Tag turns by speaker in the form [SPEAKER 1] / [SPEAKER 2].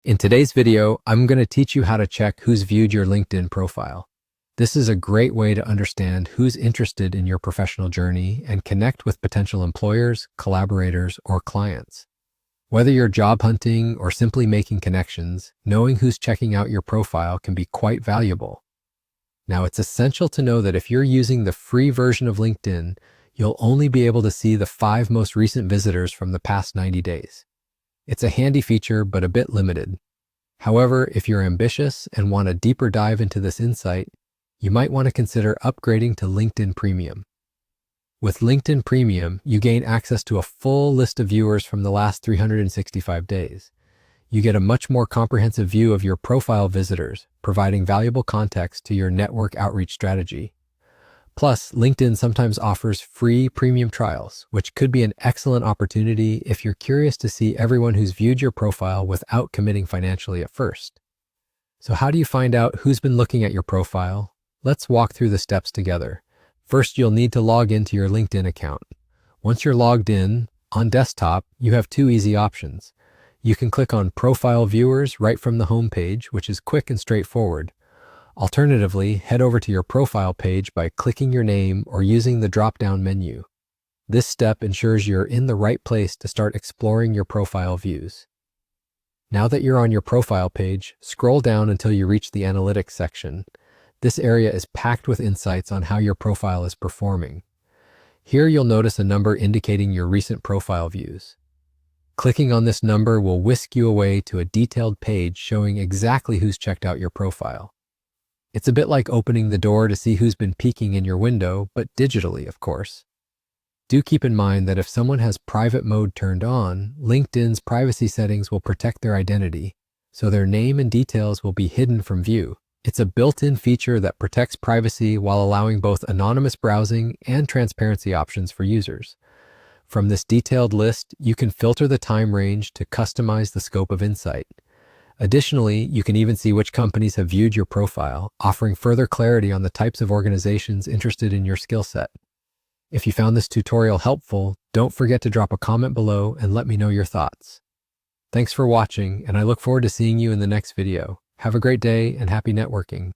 [SPEAKER 1] In today's video, I'm going to teach you how to check who's viewed your LinkedIn profile. This is a great way to understand who's interested in your professional journey and connect with potential employers, collaborators, or clients. Whether you're job hunting or simply making connections, knowing who's checking out your profile can be quite valuable. Now, it's essential to know that if you're using the free version of LinkedIn, you'll only be able to see the 5 most recent visitors from the past 90 days. It's a handy feature, but a bit limited. However, if you're ambitious and want a deeper dive into this insight, you might want to consider upgrading to LinkedIn Premium. With LinkedIn Premium, you gain access to a full list of viewers from the last 365 days. You get a much more comprehensive view of your profile visitors, providing valuable context to your network outreach strategy. Plus, LinkedIn sometimes offers free premium trials, which could be an excellent opportunity if you're curious to see everyone who's viewed your profile without committing financially at first. So how do you find out who's been looking at your profile? Let's walk through the steps together. First, you'll need to log into your LinkedIn account. Once you're logged in, on desktop, you have 2 easy options. You can click on Profile Viewers right from the home page, which is quick and straightforward. Alternatively, head over to your profile page by clicking your name or using the drop-down menu. This step ensures you're in the right place to start exploring your profile views. Now that you're on your profile page, scroll down until you reach the Analytics section. This area is packed with insights on how your profile is performing. Here you'll notice a number indicating your recent profile views. Clicking on this number will whisk you away to a detailed page showing exactly who's checked out your profile. It's a bit like opening the door to see who's been peeking in your window, but digitally, of course. Do keep in mind that if someone has private mode turned on, LinkedIn's privacy settings will protect their identity, so their name and details will be hidden from view. It's a built-in feature that protects privacy while allowing both anonymous browsing and transparency options for users. From this detailed list, you can filter the time range to customize the scope of insight. Additionally, you can even see which companies have viewed your profile, offering further clarity on the types of organizations interested in your skill set. If you found this tutorial helpful, don't forget to drop a comment below and let me know your thoughts. Thanks for watching, and I look forward to seeing you in the next video. Have a great day and happy networking.